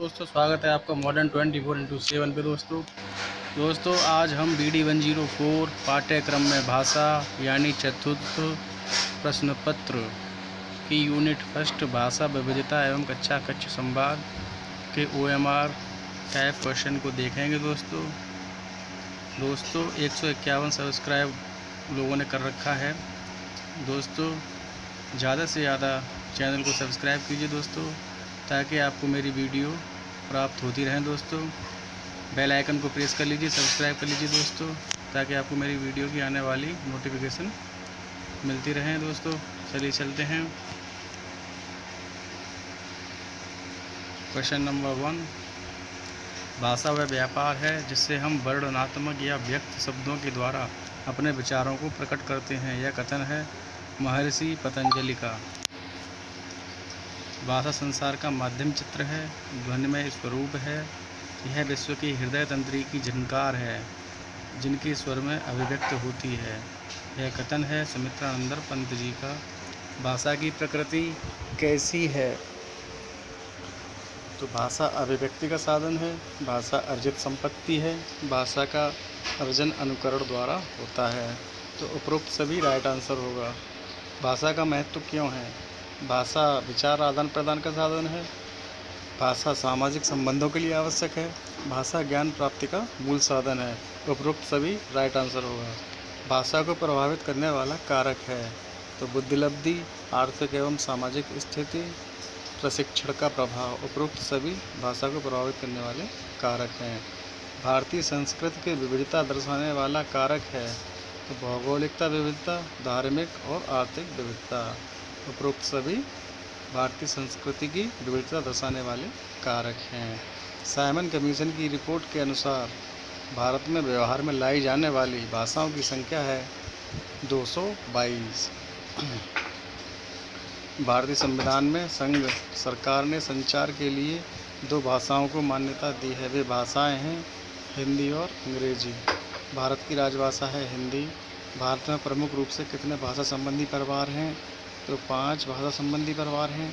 दोस्तों स्वागत है आपका मॉडर्न 24x7 पे। दोस्तों आज हम BD 104 पाठ्यक्रम में भाषा यानी चतुर्थ प्रश्न पत्र की यूनिट फर्स्ट भाषा विविधता एवं कक्षा कक्ष संवाद के OMR टाइप क्वेश्चन को देखेंगे। दोस्तों 151 सब्सक्राइब लोगों ने कर रखा है। दोस्तों ज़्यादा से ज़्यादा चैनल को सब्सक्राइब कीजिए दोस्तों, ताकि आपको मेरी वीडियो प्राप्त होती रहें। दोस्तों बेल आइकन को प्रेस कर लीजिए, सब्सक्राइब कर लीजिए दोस्तों, ताकि आपको मेरी वीडियो की आने वाली नोटिफिकेशन मिलती रहें। दोस्तों चलिए चलते हैं। क्वेश्चन नंबर 1, भाषा वह व्यापार है जिससे हम वर्णनात्मक या व्यक्त शब्दों के द्वारा अपने विचारों को प्रकट करते हैं। यह कथन है महर्षि पतंजलि का। भाषा संसार का माध्यम चित्र है, ध्वनिमय स्वरूप है। यह विश्व के हृदय तंत्री की झनकार है, जिनके स्वर में अभिव्यक्त होती है। यह कथन है सुमित्रानंद पंत जी का। भाषा की प्रकृति कैसी है? तो भाषा अभिव्यक्ति का साधन है, भाषा अर्जित संपत्ति है, भाषा का अर्जन अनुकरण द्वारा होता है। तो उपरोक्त सभी राइट आंसर होगा। भाषा का महत्व क्यों है? भाषा विचार आदान प्रदान का साधन है, भाषा सामाजिक संबंधों के लिए आवश्यक है, भाषा ज्ञान प्राप्ति का मूल साधन है। उपरोक्त सभी राइट आंसर होगा। भाषा को प्रभावित करने वाला कारक है, तो बुद्धिलब्धि, आर्थिक एवं सामाजिक स्थिति, प्रशिक्षण का प्रभाव। उपरोक्त सभी भाषा को प्रभावित करने वाले कारक हैं। भारतीय संस्कृति की विविधता दर्शाने वाला कारक है, तो भौगोलिकता विविधता, धार्मिक और आर्थिक विविधता। उपरोक्त सभी भारतीय संस्कृति की विविधता दर्शाने वाले कारक हैं। साइमन कमीशन की रिपोर्ट के अनुसार भारत में व्यवहार में लाई जाने वाली भाषाओं की संख्या है 222। भारतीय संविधान में संघ सरकार ने संचार के लिए 2 भाषाओं को मान्यता दी है। वे भाषाएं हैं हिंदी और अंग्रेजी। भारत की राजभाषा है हिंदी। भारत में प्रमुख रूप से कितने भाषा संबंधी परिवार हैं? तो 5 भाषा संबंधी परिवार हैं।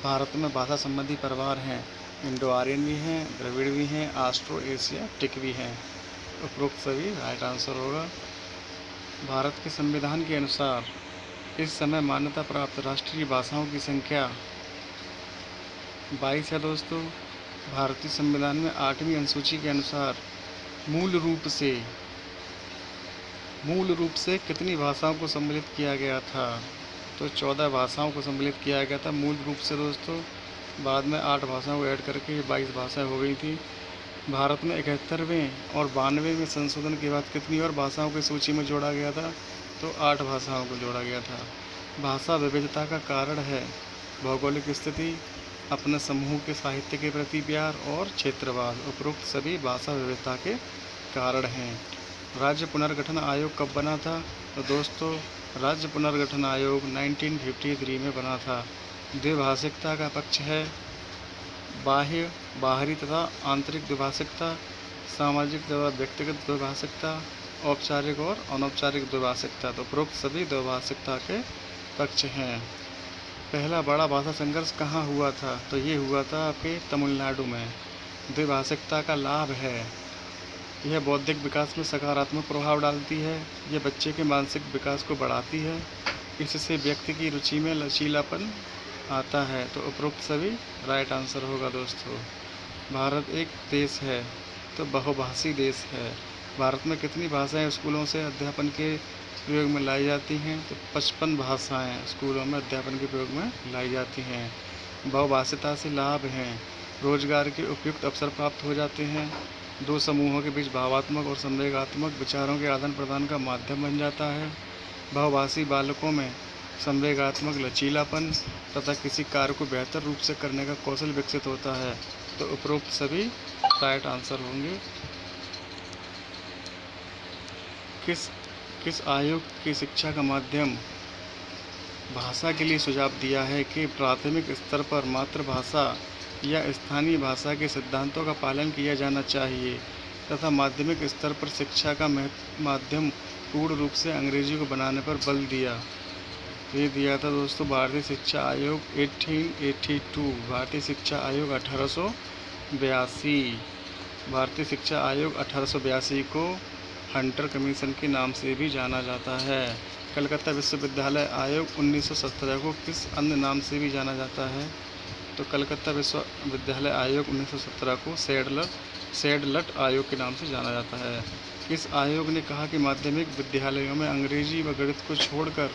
भारत में भाषा संबंधी परिवार हैं इंडो आर्यन भी हैं, द्रविड़ भी हैं, ऑस्ट्रो एशियाटिक भी हैं। उपरोक्त सभी राइट आंसर होगा। भारत के संविधान के अनुसार इस समय मान्यता प्राप्त राष्ट्रीय भाषाओं की संख्या 22 है। दोस्तों भारतीय संविधान में 8वीं अनुसूची के अनुसार मूल रूप से कितनी भाषाओं को सम्मिलित किया गया था? तो 14 भाषाओं को सम्मिलित किया गया था मूल रूप से। दोस्तों बाद में 8 भाषाओं को ऐड करके 22 भाषाएं हो गई थी। भारत में 71वें और 92वें में संशोधन के बाद कितनी और भाषाओं की सूची में जोड़ा गया था? तो 8 भाषाओं को जोड़ा गया था। भाषा विविधता का कारण है भौगोलिक स्थिति, अपने समूह के साहित्य के प्रति प्यार और क्षेत्रवाद। उपरोक्त सभी भाषा विविधता के कारण हैं। राज्य पुनर्गठन आयोग कब बना था? तो दोस्तों राज्य पुनर्गठन आयोग 1953 में बना था। द्विभाषिकता का पक्ष है बाहरी तथा आंतरिक द्विभाषिकता, सामाजिक तथा व्यक्तिगत द्विभाषिकता, औपचारिक और अनौपचारिक द्विभाषिकता। तो उपरोक्त सभी द्विभाषिकता के पक्ष हैं। पहला बड़ा भाषा संघर्ष कहाँ हुआ था? तो ये हुआ था आपके तमिलनाडु में। द्विभाषिकता का लाभ है यह बौद्धिक विकास में सकारात्मक प्रभाव डालती है, यह बच्चे के मानसिक विकास को बढ़ाती है, इससे व्यक्ति की रुचि में लचीलापन आता है। तो उपरोक्त सभी राइट आंसर होगा। दोस्तों भारत एक देश है, तो बहुभाषी देश है। भारत में कितनी भाषाएं स्कूलों से अध्यापन के प्रयोग में लाई जाती हैं? तो 55 भाषाएं स्कूलों में अध्यापन के प्रयोग में लाई जाती हैं। बहुभाषिता से लाभ हैं, रोजगार के उपयुक्त अवसर प्राप्त हो जाते हैं, 2 समूहों के बीच भावात्मक और संवेगात्मक विचारों के आदान प्रदान का माध्यम बन जाता है, बहुभाषी बालकों में संवेगात्मक लचीलापन तथा किसी कार्य को बेहतर रूप से करने का कौशल विकसित होता है। तो उपरोक्त सभी राइट आंसर होंगे। किस आयोग की शिक्षा का माध्यम भाषा के लिए सुझाव दिया है कि प्राथमिक स्तर पर मातृभाषा या स्थानीय भाषा के सिद्धांतों का पालन किया जाना चाहिए तथा माध्यमिक स्तर पर शिक्षा का माध्यम पूर्ण रूप से अंग्रेजी को बनाने पर बल दिया? ये दिया था दोस्तों भारतीय शिक्षा आयोग 1882। भारतीय शिक्षा आयोग 1882 1982 भारतीय शिक्षा आयोग 1882 को हंटर कमीशन के नाम से भी जाना जाता है। कलकत्ता विश्वविद्यालय आयोग 1917 को किस अन्य नाम से भी जाना जाता है? तो कलकत्ता विश्वविद्यालय आयोग 1917 को सैडलट आयोग के नाम से जाना जाता है। इस आयोग ने कहा कि माध्यमिक विद्यालयों में अंग्रेजी व गणित को छोड़कर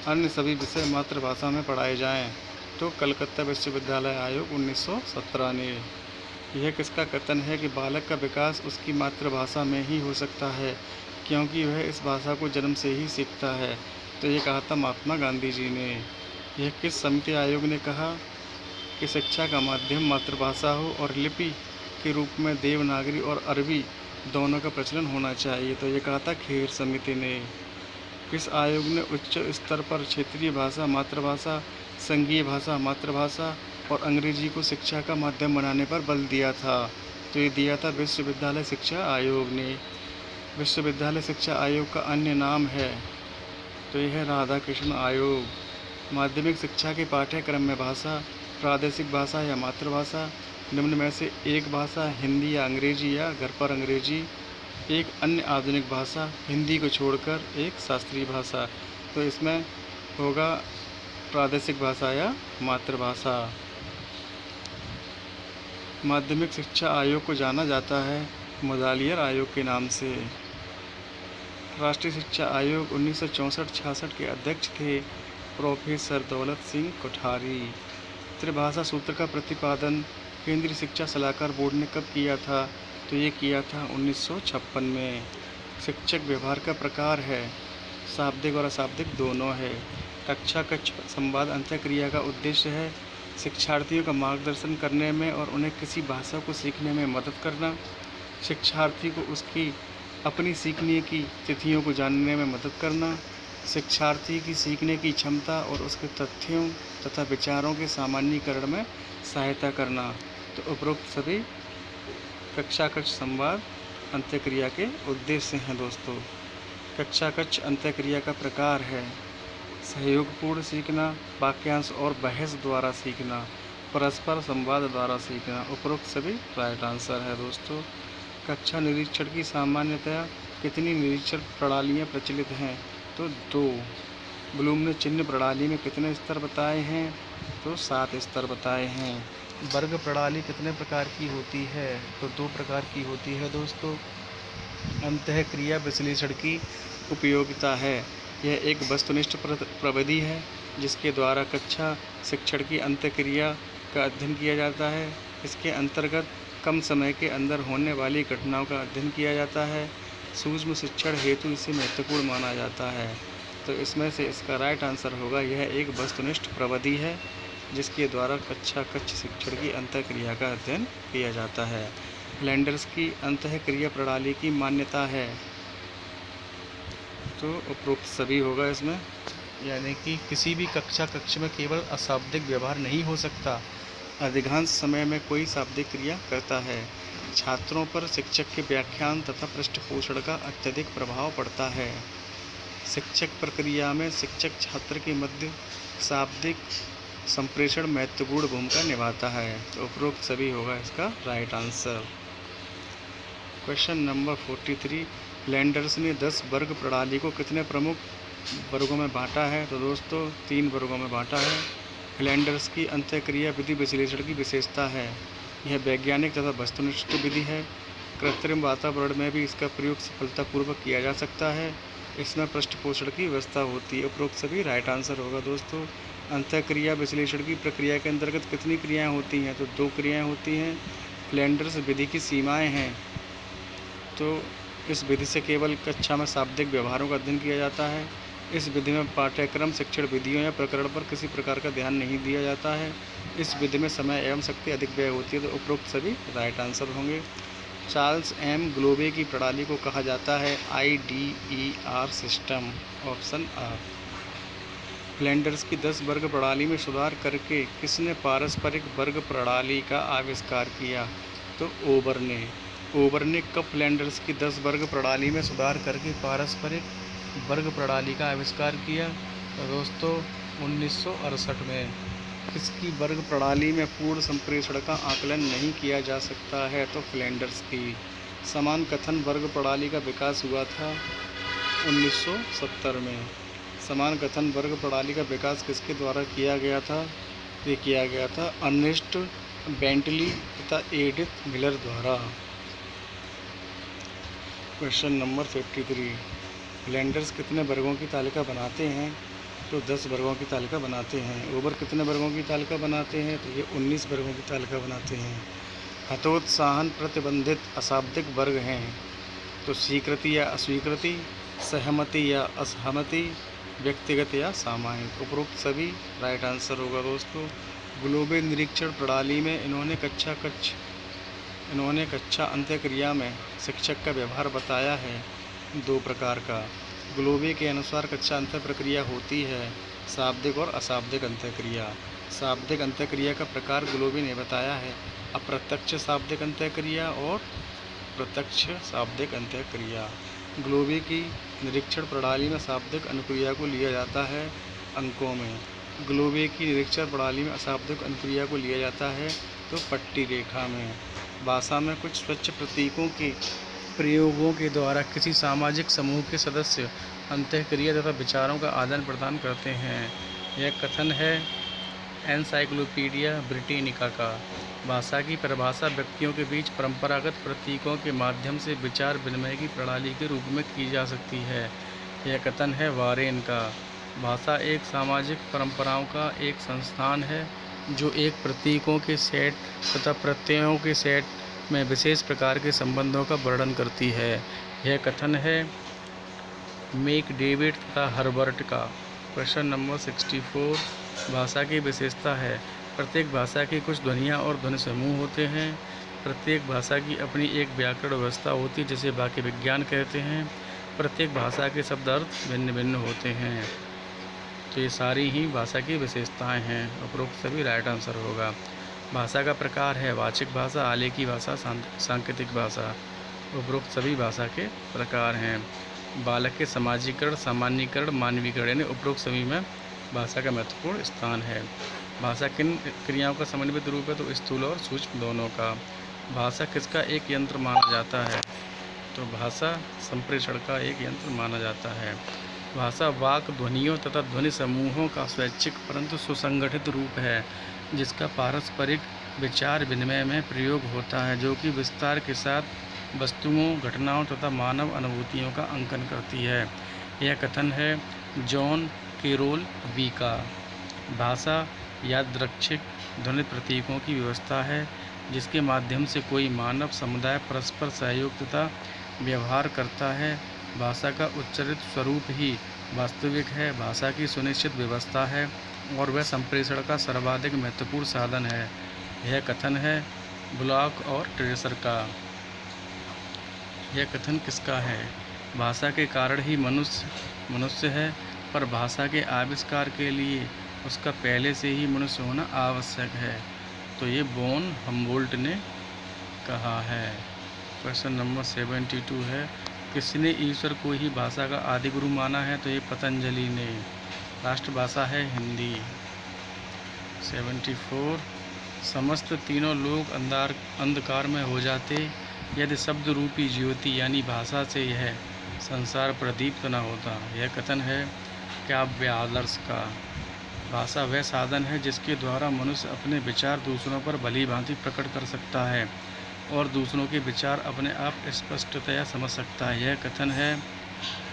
अन्य सभी विषय मातृभाषा में पढ़ाए जाएं। तो कलकत्ता विश्वविद्यालय आयोग 1917 ने। यह किसका कथन है कि बालक का विकास उसकी मातृभाषा में ही हो सकता है, क्योंकि वह इस भाषा को जन्म से ही सीखता है? तो ये कहा था महात्मा गांधी जी ने। यह किस समिति आयोग ने कहा कि शिक्षा का माध्यम मातृभाषा हो और लिपि के रूप में देवनागरी और अरबी दोनों का प्रचलन होना चाहिए? तो ये कहा था खेर समिति ने। किस आयोग ने उच्च स्तर पर क्षेत्रीय भाषा मातृभाषा, संघीय भाषा मातृभाषा और अंग्रेजी को शिक्षा का माध्यम बनाने पर बल दिया था? तो ये दिया था विश्वविद्यालय शिक्षा आयोग ने। विश्वविद्यालय शिक्षा आयोग का अन्य नाम है, तो यह है राधा कृष्ण आयोग। माध्यमिक शिक्षा के पाठ्यक्रम में भाषा, प्रादेशिक भाषा या मातृभाषा, निम्न में से एक भाषा हिंदी या अंग्रेजी या घर पर अंग्रेजी, एक अन्य आधुनिक भाषा, हिंदी को छोड़कर एक शास्त्रीय भाषा। तो इसमें होगा प्रादेशिक भाषा या मातृभाषा। माध्यमिक शिक्षा आयोग को जाना जाता है मुदालियर आयोग के नाम से। राष्ट्रीय शिक्षा आयोग 1964-66 के अध्यक्ष थे प्रोफेसर दौलत सिंह कोठारी। त्रिभाषा सूत्र का प्रतिपादन केंद्रीय शिक्षा सलाहकार बोर्ड ने कब किया था? तो ये किया था 1956 में। शिक्षक व्यवहार का प्रकार है शाब्दिक और अशाब्दिक दोनों है। कक्षा कक्ष संवाद अंतःक्रिया का उद्देश्य है शिक्षार्थियों का मार्गदर्शन करने में और उन्हें किसी भाषा को सीखने में मदद करना, शिक्षार्थी को उसकी अपनी सीखने की तिथियों को जानने में मदद करना, शिक्षार्थी की सीखने की क्षमता और उसके तथ्यों तथा विचारों के सामान्यीकरण में सहायता करना। तो उपरोक्त सभी कक्षा कक्ष संवाद अंतःक्रिया के उद्देश्य हैं दोस्तों। कक्षा कक्ष अंतःक्रिया का प्रकार है सहयोगपूर्ण सीखना, वाक्यांश और बहस द्वारा सीखना, परस्पर संवाद द्वारा सीखना। उपरोक्त सभी राइट आंसर है दोस्तों। कक्षा निरीक्षण की सामान्यतया कितनी निरीक्षण प्रणालियाँ प्रचलित हैं? तो 2। ब्लूम ने चिन्ह प्रणाली में कितने स्तर बताए हैं? तो 7 स्तर बताए हैं। वर्ग प्रणाली कितने प्रकार की होती है? तो 2 प्रकार की होती है दोस्तों। अंतःक्रिया विश्लेषण की उपयोगिता है। यह एक वस्तुनिष्ठ प्रविधि है जिसके द्वारा कक्षा शिक्षण की अंतःक्रिया का अध्ययन किया जाता है। इसके अंतर्गत कम समय के अंदर होने वाली घटनाओं का अध्ययन किया जाता है। सूक्ष्म शिक्षण हेतु इसे महत्वपूर्ण माना जाता है। तो इसमें से इसका राइट आंसर होगा यह एक वस्तुनिष्ठ प्रविधि है जिसके द्वारा कक्षा कक्ष शिक्षण की अंतःक्रिया का अध्ययन किया जाता है। लैंडर्स की अंतःक्रिया प्रणाली की मान्यता है। तो उपरोक्त सभी होगा इसमें, यानी कि किसी भी कक्षा कक्ष में केवल अशाब्दिक व्यवहार नहीं हो सकता, अधिकांश समय में कोई शाब्दिक क्रिया करता है। छात्रों पर शिक्षक के व्याख्यान तथा पृष्ठपोषण का अत्यधिक प्रभाव पड़ता है। शिक्षक प्रक्रिया में शिक्षक छात्र के मध्य शाब्दिक संप्रेषण महत्वपूर्ण भूमिका निभाता है। तो उपरोक्त सभी होगा इसका right answer. Question number 43, landers ने 10 वर्ग प्रणाली को कितने प्रमुख वर्गों में बांटा है? तो दोस्तों 3 वर्गों में बांटा है। लैंडर्स की अंतःक्रिया विधि विश्लेषण की विशेषता है। यह वैज्ञानिक तथा वस्तुनिष्ठ विधि है। कृत्रिम वातावरण में भी इसका प्रयोग सफलतापूर्वक किया जा सकता है। इसमें पृष्ठपोषण की व्यवस्था होती है। उपरोक्त सभी राइट आंसर होगा दोस्तों। अंतःक्रिया विश्लेषण की प्रक्रिया के अंतर्गत कितनी क्रियाएं होती हैं? तो 2 क्रियाएं होती हैं। लैंडर्स विधि की सीमाएं हैं, तो इस विधि से केवल कक्षा में शाब्दिक व्यवहारों का अध्ययन किया जाता है। इस विधि में पाठ्यक्रम शिक्षण विधियों या प्रकरण पर किसी प्रकार का ध्यान नहीं दिया जाता है। इस विधि में समय एवं शक्ति अधिक व्यय होती है। तो उपरोक्त सभी राइट आंसर होंगे। चार्ल्स एम ग्लोबे की प्रणाली को कहा जाता है IDER सिस्टम। ऑप्शन आ। लैंडर्स की 10 वर्ग प्रणाली में सुधार करके किसने पारस्परिक वर्ग प्रणाली का आविष्कार किया? तो ओबर ने कब लैंडर्स की 10 वर्ग प्रणाली में सुधार करके पारस्परिक वर्ग प्रणाली का आविष्कार किया? तो दोस्तों 1968 में। किसकी वर्ग प्रणाली में पूर्ण संप्रेषण का आकलन नहीं किया जा सकता है? तो फ्लैंडर्स की। समान कथन वर्ग प्रणाली का विकास हुआ था 1970 में। समान कथन वर्ग प्रणाली का विकास किसके द्वारा किया गया था? ये किया गया था अर्नेस्ट बेंटली तथा एडिथ मिलर द्वारा। क्वेश्चन नंबर 53, फ्लैंडर्स कितने वर्गों की तालिका बनाते हैं? तो 10 वर्गों की तालिका बनाते हैं। ओबर कितने वर्गों की तालिका बनाते हैं? तो ये 19 वर्गों की तालिका बनाते हैं। हतोत्साहन प्रतिबंधित अशाब्दिक वर्ग हैं। तो स्वीकृति या अस्वीकृति, सहमति या असहमति, व्यक्तिगत या सामायिक। उपरोक्त सभी राइट आंसर होगा दोस्तों। ग्लोबल निरीक्षण प्रणाली में इन्होंने कक्षा अंत्यक्रिया में शिक्षक का व्यवहार बताया है 2 प्रकार का। ग्लोबे के अनुसार कक्षा अंत्य प्रक्रिया होती है शाब्दिक और अशाब्दिक अंत्यक्रिया। शाब्दिक अंत्यक्रिया का प्रकार ग्लोबे ने बताया है अप्रत्यक्ष शाब्दिक अंत्यक्रिया और प्रत्यक्ष शाब्दिक अंत्यक्रिया। ग्लोबे की निरीक्षण प्रणाली में शाब्दिक अनुक्रिया को लिया जाता है अंकों में। ग्लोबे की निरीक्षण प्रणाली में अशाब्दिक अनुक्रिया को लिया जाता है तो पट्टी रेखा में। भाषा में कुछ स्वच्छ प्रतीकों के प्रयोगों के द्वारा किसी सामाजिक समूह के सदस्य अंतःक्रिया तथा विचारों का आदान प्रदान करते हैं। यह कथन है एनसाइक्लोपीडिया ब्रिटेनिका का। भाषा की परिभाषा व्यक्तियों के बीच परंपरागत प्रतीकों के माध्यम से विचार विनिमय की प्रणाली के रूप में की जा सकती है। यह कथन है वारेन का। भाषा एक सामाजिक परंपराओं का एक संस्थान है जो एक प्रतीकों के सेट तथा प्रत्ययों के सेट में विशेष प्रकार के संबंधों का वर्णन करती है। यह कथन है मेक डेविड तथा हर्बर्ट का। क्वेश्चन नंबर 64, भाषा की विशेषता है। प्रत्येक भाषा की कुछ ध्वनियाँ और ध्वनि समूह होते हैं। प्रत्येक भाषा की अपनी एक व्याकरण व्यवस्था होती है जिसे वाक्य विज्ञान कहते हैं। प्रत्येक भाषा के शब्द अर्थ भिन्न भिन्न होते हैं। तो ये सारी ही भाषा की विशेषताएं हैं। उपरोक्त सभी राइट आंसर होगा। भाषा का प्रकार है वाचिक भाषा, आलेखी भाषा, सांकेतिक भाषा। उपरोक्त सभी भाषा के प्रकार हैं। बालक के समाजीकरण, सामान्यीकरण, मानवीकरण यानी उपरोक्त सभी में भाषा का महत्वपूर्ण स्थान है। भाषा किन क्रियाओं का समन्वित रूप है? तो स्थूल और सूक्ष्म दोनों का। भाषा किसका एक यंत्र माना जाता है? तो भाषा संप्रेषण का एक यंत्र माना जाता है। भाषा वाक ध्वनियों तथा ध्वनि समूहों का स्वैच्छिक परंतु सुसंगठित रूप है जिसका पारस्परिक विचार विनिमय में प्रयोग होता है, जो कि विस्तार के साथ वस्तुओं, घटनाओं तथा मानव अनुभूतियों का अंकन करती है। यह कथन है जॉन केरोल बी का। भाषा यादृच्छिक ध्वनि प्रतीकों की व्यवस्था है जिसके माध्यम से कोई मानव समुदाय परस्पर सहयोग तथा व्यवहार करता है। भाषा का उच्चारित स्वरूप ही वास्तविक है। भाषा की सुनिश्चित व्यवस्था है और वह संप्रेषण का सर्वाधिक महत्वपूर्ण साधन है। यह कथन है ब्लॉक और ट्रेसर का। यह कथन किसका है? भाषा के कारण ही मनुष्य है, पर भाषा के आविष्कार के लिए उसका पहले से ही मनुष्य होना आवश्यक है। तो ये वॉन हम्बोल्ट ने कहा है। क्वेश्चन नंबर 72 है, किसने ईश्वर को ही भाषा का आदि गुरु माना है? तो ये पतंजलि ने। राष्ट्रभाषा है हिंदी। 74, समस्त तीनों लोग अंधकार में हो जाते यदि शब्द रूपी ज्योति यानी भाषा से यह संसार प्रदीप्त न होता। यह कथन है काव्य आदर्श का। भाषा वह साधन है जिसके द्वारा मनुष्य अपने विचार दूसरों पर भली भांति प्रकट कर सकता है और दूसरों के विचार अपने आप स्पष्टतया समझ सकता है। यह कथन है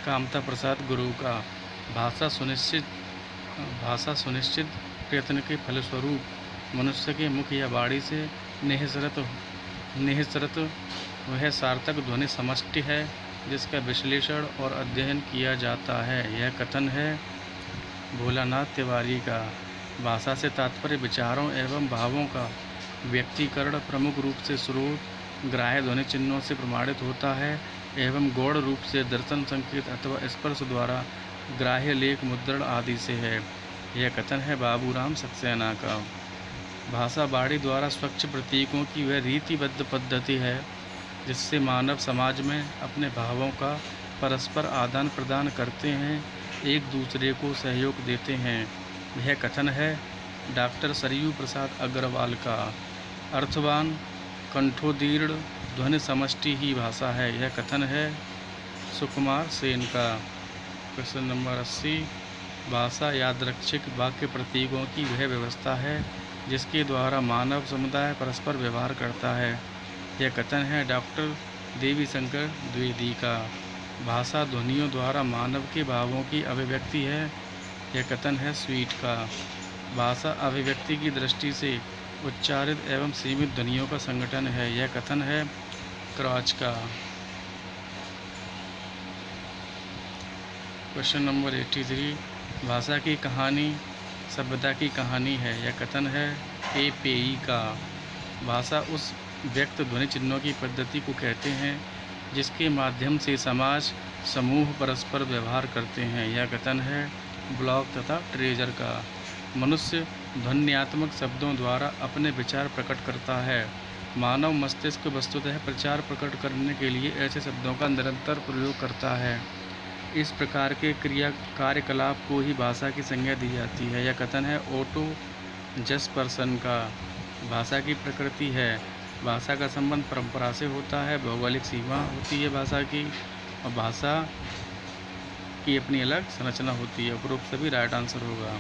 कामता प्रसाद गुरु का। भाषा सुनिश्चित प्रयत्न के फलस्वरूप मनुष्य के मुख या वाणी से निःसृत वह सार्थक ध्वनि समष्टि है जिसका विश्लेषण और अध्ययन किया जाता है। यह कथन है भोलानाथ तिवारी का। भाषा से तात्पर्य विचारों एवं भावों का व्यक्तीकरण प्रमुख रूप से स्रोत ग्राह्य ध्वनि चिन्हों से प्रमाणित होता है एवं गौण रूप से दर्शन संकेत अथवा स्पर्श द्वारा ग्राह्य लेख मुद्रण आदि से है। यह कथन है बाबूराम सक्सेना का। भाषा वाणी द्वारा स्वच्छ प्रतीकों की वह रीतिबद्ध पद्धति है जिससे मानव समाज में अपने भावों का परस्पर आदान प्रदान करते हैं, एक दूसरे को सहयोग देते हैं। यह कथन है डॉक्टर सरयू प्रसाद अग्रवाल का। अर्थवान कंठोदीर्ण ध्वनि समष्टि ही भाषा है, यह कथन है सुकुमार सेन का। क्वेश्चन नंबर 80, भाषा यादृच्छिक वाक्य प्रतीकों की वह व्यवस्था है जिसके द्वारा मानव समुदाय परस्पर व्यवहार करता है, यह कथन है डॉक्टर देवी शंकर द्विवेदी का। भाषा ध्वनियों द्वारा मानव के भावों की अभिव्यक्ति है, यह कथन है स्वीट का। भाषा अभिव्यक्ति की दृष्टि से उच्चारित एवं सीमित ध्वनियों का संगठन है, यह कथन है क्रॉच का। क्वेश्चन नंबर 83, भाषा की कहानी सभ्यता की कहानी है, यह कथन है ए पेई का। भाषा उस व्यक्त ध्वनि चिन्हों की पद्धति को कहते हैं जिसके माध्यम से समाज समूह परस्पर व्यवहार करते हैं, यह कथन है ब्लॉक तथा ट्रेजर का। मनुष्य ध्वन्यात्मक शब्दों द्वारा अपने विचार प्रकट करता है। मानव मस्तिष्क वस्तुतः प्रचार प्रकट करने के लिए ऐसे शब्दों का निरंतर प्रयोग करता है। इस प्रकार के कार्यकलाप को ही भाषा की संज्ञा दी जाती है, यह कथन है ओटो जसपर्सन का। भाषा की प्रकृति है, भाषा का संबंध परंपरा से होता है, भौगोलिक सीमा होती है भाषा की, और भाषा की अपनी अलग संरचना होती है। उपरोक्त सभी राइट आंसर होगा।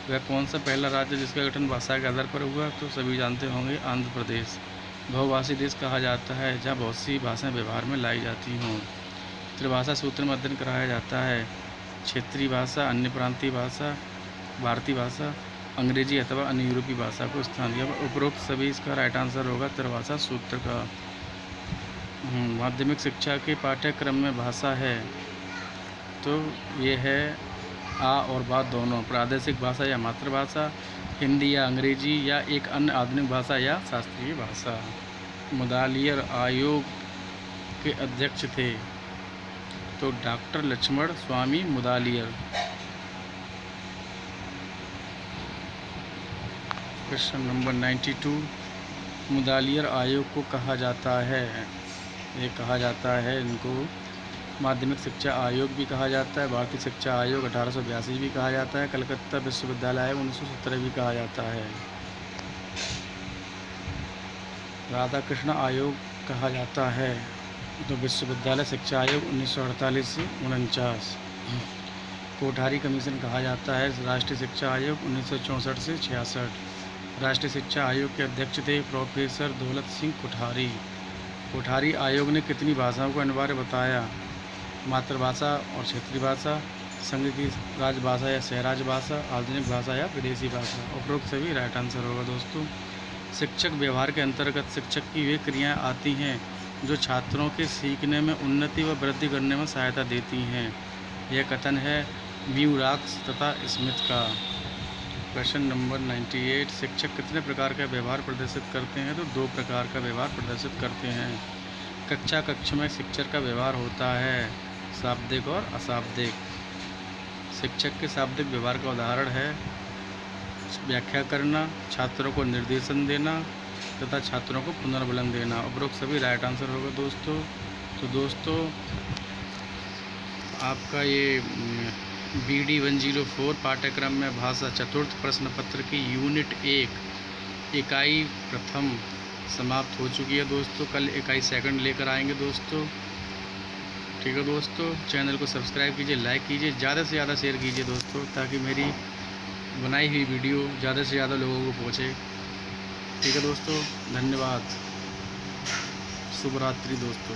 वह कौन सा पहला राज्य जिसका गठन भाषा के आधार पर हुआ, तो सभी जानते होंगे आंध्र प्रदेश। बहुभाषी देश कहा जाता है जहाँ बहुत सी भाषाएं व्यवहार में लाई जाती हों। त्रिभाषा सूत्र में अध्ययन कराया जाता है क्षेत्रीय भाषा, अन्य प्रांतीय भाषा, भारतीय भाषा, अंग्रेजी अथवा अन्य यूरोपीय भाषा को स्थान दिया। उपरोक्त सभी इसका राइट आंसर होगा त्रिभाषा सूत्र का। माध्यमिक शिक्षा के पाठ्यक्रम में भाषा है तो ये है आ और बा दोनों, प्रादेशिक भाषा या मातृभाषा, हिंदी या अंग्रेजी, या एक अन्य आधुनिक भाषा या शास्त्रीय भाषा। मुदालियर आयोग के अध्यक्ष थे तो डॉक्टर लक्ष्मण स्वामी मुदालियर। क्वेश्चन नंबर 92, मुदालियर आयोग को कहा जाता है, ये कहा जाता है इनको माध्यमिक शिक्षा आयोग भी कहा जाता है, भारतीय शिक्षा आयोग 1882 भी कहा जाता है, कलकत्ता विश्वविद्यालय आयोग 1917 भी कहा जाता है। राधा कृष्ण आयोग कहा जाता है तो विश्वविद्यालय शिक्षा आयोग 1948 से 49। कोठारी कमीशन कहा जाता है राष्ट्रीय शिक्षा आयोग 1964 से 66। राष्ट्रीय शिक्षा आयोग के अध्यक्ष थे प्रोफेसर दौलत सिंह कोठारी। कोठारी आयोग ने कितनी भाषाओं को अनिवार्य बताया, मातृभाषा और क्षेत्रीय भाषा, संघ की राजभाषा या सहराज भाषा, आधुनिक भाषा या विदेशी भाषा। उपरोक्त सभी राइट आंसर होगा दोस्तों। शिक्षक व्यवहार के अंतर्गत शिक्षक की वे क्रियाएं आती हैं जो छात्रों के सीखने में उन्नति व वृद्धि करने में सहायता देती हैं, यह कथन है म्यूराक्स तथा स्मिथ का। क्वेश्चन नंबर 98, शिक्षक कितने प्रकार का व्यवहार प्रदर्शित करते हैं, तो 2 प्रकार का व्यवहार प्रदर्शित करते हैं। कक्ष में शिक्षक का व्यवहार होता है शाब्दिक और अशाब्दिक। शिक्षक के शाब्दिक व्यवहार का उदाहरण है व्याख्या करना, छात्रों को निर्देशन देना तथा छात्रों को पुनर्बलन देना। उपरोक्त सभी राइट आंसर होगा दोस्तों। तो दोस्तों आपका ये BD 104 पाठ्यक्रम में भाषा चतुर्थ प्रश्न पत्र की यूनिट 1 इकाई प्रथम समाप्त हो चुकी है दोस्तों। कल इकाई सेकंड लेकर आएंगे दोस्तों। ठीक है दोस्तों, चैनल को सब्सक्राइब कीजिए, लाइक कीजिए, ज़्यादा से ज़्यादा शेयर कीजिए दोस्तों, ताकि मेरी बनाई हुई वीडियो ज़्यादा से ज़्यादा लोगों को पहुँचे। ठीक है दोस्तों, धन्यवाद, शुभ रात्रि दोस्तों।